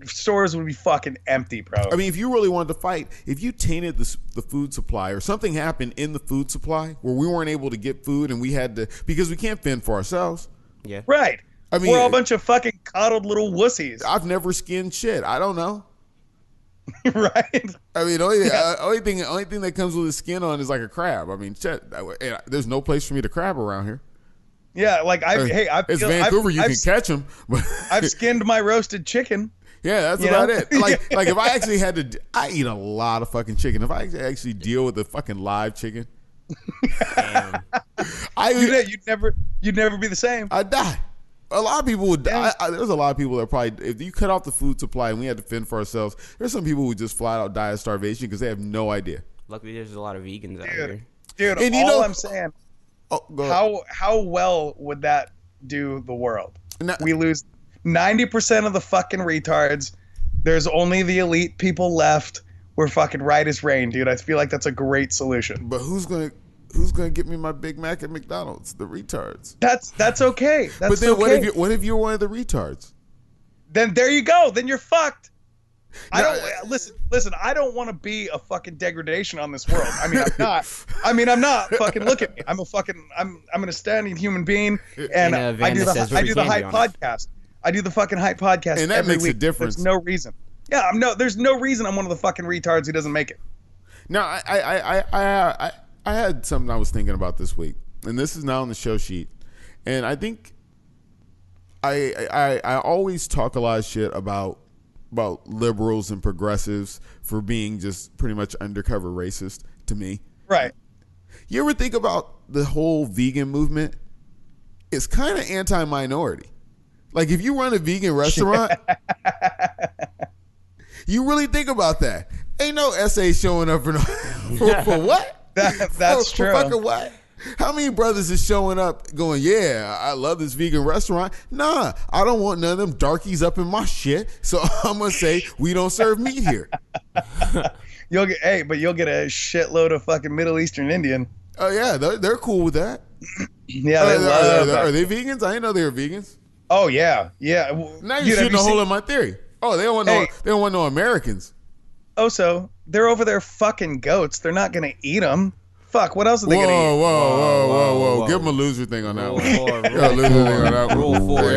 stores would be fucking empty, bro. I mean, if you really wanted to fight, if you tainted the food supply or something happened in the food supply where we weren't able to get food and we had to, because we can't fend for ourselves. Yeah. Right. I mean, we're all a bunch of fucking coddled little wussies. I've never skinned shit. I don't know. Right. I mean, only thing that comes with the skin on is like a crab. I mean, shit. There's no place for me to crab around here. Yeah, like It's Vancouver. You can catch them. I've skinned my roasted chicken. Yeah, that's about it. Like if I actually had to, I eat a lot of fucking chicken. If I actually deal with the fucking live chicken, Damn. You'd never be the same. I'd die. A lot of people would die. There's a lot of people that probably, if you cut off the food supply and we had to fend for ourselves, there's some people who would just flat out die of starvation because they have no idea. Luckily, there's a lot of vegans out here. Dude, And I'm saying, Go ahead. how well would that do the world? Now- We lose 90% of the fucking retards. There's only the elite people left. We're fucking right as rain, dude. I feel like that's a great solution. But who's gonna get me my Big Mac at McDonald's? The retards. That's okay. That's But then okay. what if you're one of the retards? Then there you go. Then you're fucked. Listen. I don't want to be a fucking degradation on this world. I mean, I'm not. Fucking look at me. I'm an outstanding human being, and In a van I do that says the Ricky hype Candy on it. podcast. I do the fucking hype podcast, And that every makes a week. difference. There's no reason. Yeah, there's no reason I'm one of the fucking retards who doesn't make it. Now, I had something I was thinking about this week, and this is now on the show sheet, and I think I always talk a lot of shit about liberals and progressives for being just pretty much undercover racist to me. Right. You ever think about the whole vegan movement? It's kind of anti-minority. Like if you run a vegan restaurant, you really think about that. Ain't no essay showing up for what? That's For true. fucking what? How many brothers is showing up going, yeah, I love this vegan restaurant. Nah, I don't want none of them darkies up in my shit. So I'm going to say we don't serve meat here. You'll get a shitload of fucking Middle Eastern Indian. Oh, yeah, they're cool with that. Yeah, they love that. Are they vegans? I didn't know they were vegans. Oh yeah. Now you're shooting a hole in my theory. Oh, they don't want no Americans. Oh, so they're over there fucking goats. They're not gonna eat them. Fuck. What else are they gonna eat? Whoa. Give them a loser thing on that one. Rule 4.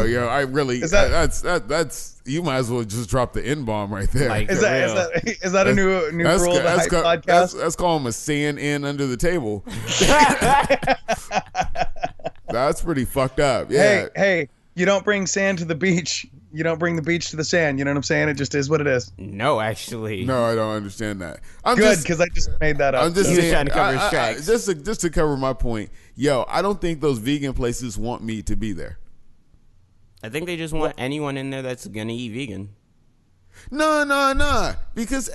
Yo. I really, that's you might as well just drop the N-bomb right there. Like, Is that a new rule of the hype podcast? That's called them a saying in under the table. That's pretty fucked up. Yeah. Hey, you don't bring sand to the beach. You don't bring the beach to the sand. You know what I'm saying? It just is what it is. No, actually. No, I don't understand that. Good, because I just made that up. I'm just He was saying, trying to cover his tracks. just to cover my point. Yo, I don't think those vegan places want me to be there. I think they just want anyone in there that's gonna eat vegan. No. Because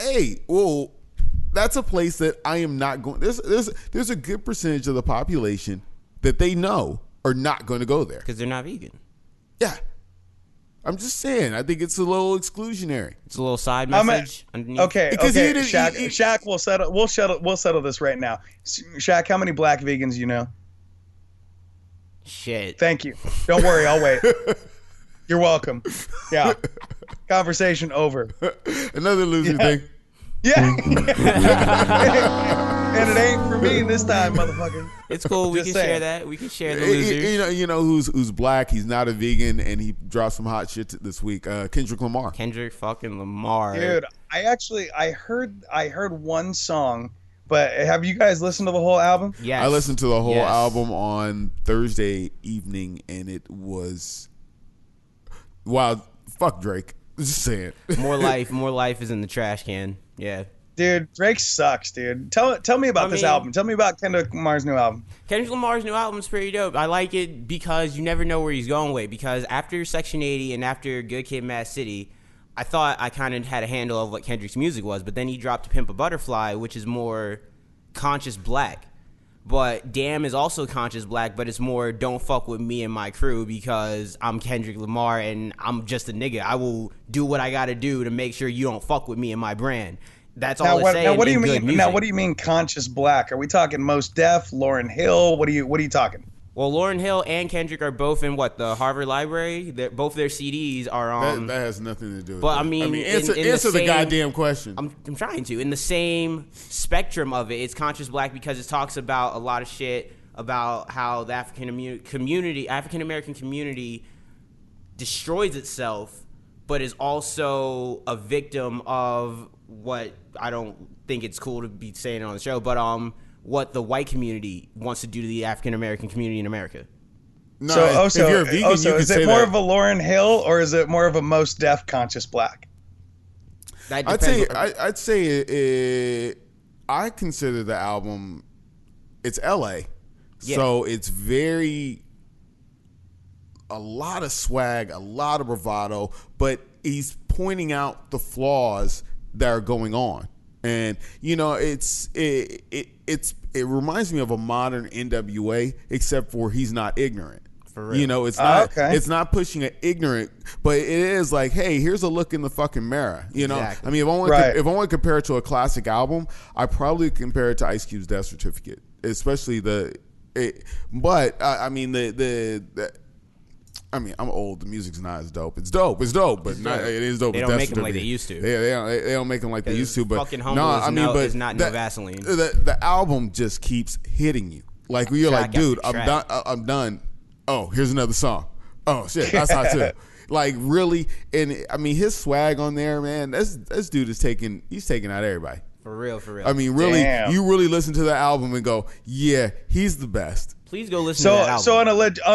that's a place that I am not going. There's a good percentage of the population that they know are not going to go there. Because they're not vegan. Yeah. I'm just saying. I think it's a little exclusionary. It's a little side message underneath. Okay, Because okay. Shaq, we'll settle this right now. Shaq, how many black vegans you know? Shit. Thank you. Don't worry, I'll wait. You're welcome. Yeah. Conversation over. Another loser thing. Yeah. And it ain't for me this time, motherfucker. It's cool. We can share that. We can share the losers. You know who's black. He's not a vegan, and he dropped some hot shit this week. Kendrick Lamar. Kendrick fucking Lamar. Dude, I heard one song, but have you guys listened to the whole album? Yes. I listened to the whole album on Thursday evening, and it was wow. Fuck Drake. Just saying. More life is in the trash can. Yeah. Dude, Drake sucks, dude. Tell me about this album. Tell me about Kendrick Lamar's new album. Kendrick Lamar's new album is pretty dope. I like it because you never know where he's going with. Because after Section 80 and after Good Kid, Mad City, I thought I kind of had a handle of what Kendrick's music was. But then he dropped Pimp a Butterfly, which is more conscious black. But Damn is also conscious black, but it's more don't fuck with me and my crew because I'm Kendrick Lamar and I'm just a nigga. I will do what I got to do to make sure you don't fuck with me and my brand. That's all it's saying. Now, what do you mean? Music. Now, what do you mean conscious black? Are we talking Mos Def, Lauryn Hill? What are you talking? Well, Lauryn Hill and Kendrick are both in the Harvard Library. Both their CDs are on. That has nothing to do with but it. I mean, answer the goddamn question. I'm trying to. In the same spectrum of it, it's conscious black because it talks about a lot of shit about how the African American community destroys itself, but is also a victim of what I don't think it's cool to be saying on the show, but what the white community wants to do to the African American community in America. No, if you're a vegan, you can is say it more that. of a Lauryn Hill or is it more of a Mos Def conscious black? That depends. I'd say I consider the album. It's L.A., so it's a lot of swag, a lot of bravado, but he's pointing out the flaws that are going on. And you know, it reminds me of a modern NWA, except for he's not ignorant. For real. You know, it's not pushing an ignorant, but it is like, hey, here's a look in the fucking mirror. You know, Exactly. I mean, if I want to compare it to a classic album, I probably compare it to Ice Cube's Death Certificate, especially I mean, I'm old. The music's not as dope. It's dope, but it is dope. They don't make them like they used to. Yeah, they don't make them like they used to. But fucking Humble is not no Vaseline. The album just keeps hitting you. Like you're like, dude, I'm done. Oh, here's another song. Oh shit, that's hot too. Like really, and I mean his swag on there, man. This dude is taking out everybody. For real. I mean, really, you really listen to the album and go, yeah, he's the best. Please go listen to that album. So on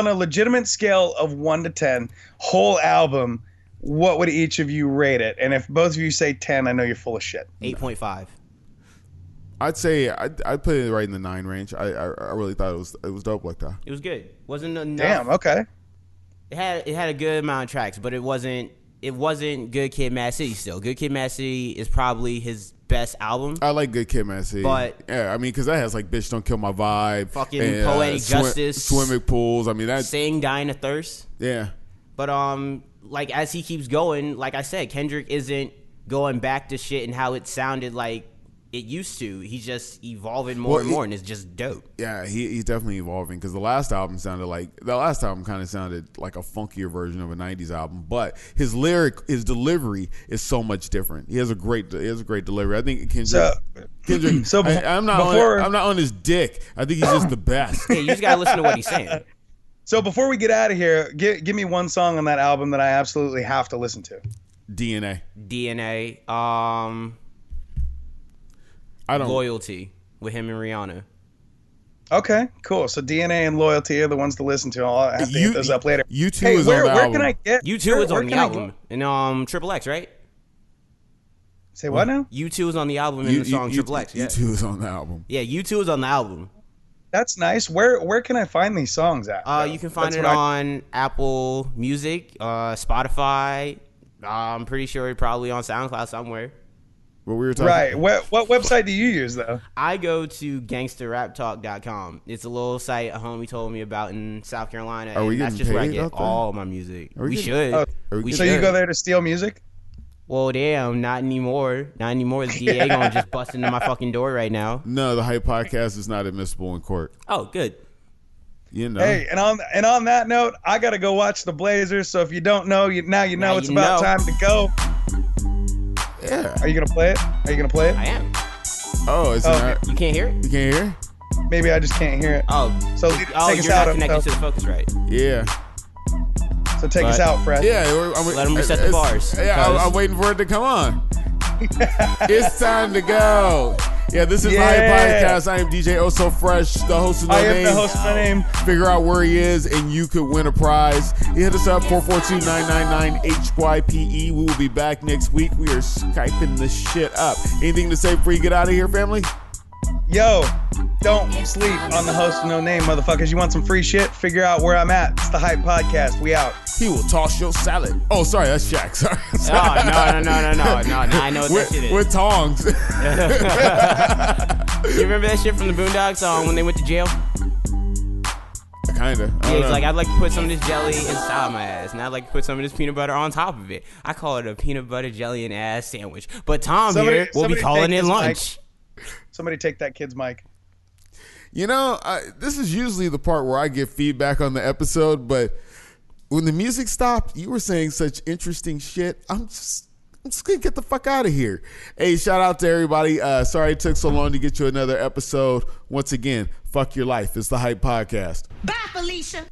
a legitimate scale of 1 to 10, whole album, what would each of you rate it? And if both of you say 10, I know you're full of shit. 8.5. I'd say I'd put it right in the 9 range. I really thought it was dope like that. It was good. Wasn't enough. Damn. Okay. It had a good amount of tracks, but it wasn't Good Kid, Mad City. Still, Good Kid, Mad City is probably his best album. I like Good Kid, Mad City. But yeah, I mean, because that has like "Bitch Don't Kill My Vibe," fucking and, Poetic Justice, swimming pools. I mean, that Sing, Dying of Thirst. Yeah. But like as he keeps going, like I said, Kendrick isn't going back to shit and how it sounded like it used to. He's just evolving more and more, and it's just dope. Yeah, he's definitely evolving because the last album kind of sounded like a funkier version of a '90s album, but his delivery is so much different. He has a great delivery. I think Kendrick. So I'm not on his dick. I think he's just the best. Yeah, you just gotta listen to what he's saying. So before we get out of here, give me one song on that album that I absolutely have to listen to. DNA. Loyalty with him and Rihanna. Okay, cool. So DNA and Loyalty are the ones to listen to. I'll have to get those up later. U2 is on the album. Where can I get? U2 is on the album. And Triple X, right? Say what now? U2 is on the album in the song Triple X. Yeah. U2 is on the album. Yeah, U2 is on the album. That's nice. Where can I find these songs at? You can find it on Apple Music, Spotify. I'm pretty sure probably on SoundCloud somewhere. What we were talking Right. What website do you use though? I go to gangsterraptalk.com. It's a little site a homie told me about in South Carolina. Are we and that's getting just where I paid get out there? all my music. Are we We getting- should. Oh, We so you should. go there to steal music? Well, damn, not anymore. Not anymore. The DA gonna just bust into my fucking door right now. No, the Hype Podcast is not admissible in court. Oh, good. You know. Hey, and on that note, I gotta go watch the Blazers. So if you don't know, now you know Now it's you about know. time to go. Yeah. Are you gonna play it? Are you gonna play it? I am. Oh, it's Okay. You can't hear it? You can't hear? Maybe I just can't hear it. Oh, So oh, take us you're out. not connected So, to the Focusrite. Yeah. so take us But- out, Fred. Yeah. Let 'em reset the bars, Yeah, because- I'm waiting for it to come on. It's time to go. Yeah, this is the Hype Yeah. Podcast. I am DJ Oh So Fresh, the host of No I am Name. the host of my name. Figure out where he is, and you could win a prize. You hit us up 442-999-HYPE. We will be back next week. We are Skyping this shit up. Anything to say before you get out of here, family? Yo, don't sleep on the host of No Name, motherfuckers. You want some free shit? Figure out where I'm at. It's the Hype Podcast. We out. He will toss your salad. Oh, sorry, that's Shaq. Sorry. Oh, no. Now I know what that shit is. With tongs. You remember that shit from the Boondocks when they went to jail? Kinda. Yeah, he's like, I'd like to put some of this jelly inside my ass, and I'd like to put some of this peanut butter on top of it. I call it a peanut butter jelly and ass sandwich. But Tom here will be somebody calling take it his lunch. Somebody take that kid's mic. You know, this is usually the part where I get feedback on the episode, but when the music stopped, you were saying such interesting shit. I'm just gonna get the fuck out of here. Hey, shout out to everybody. Sorry it took so long to get you another episode. Once again, fuck your life. It's the Hype Podcast. Bye, Felicia.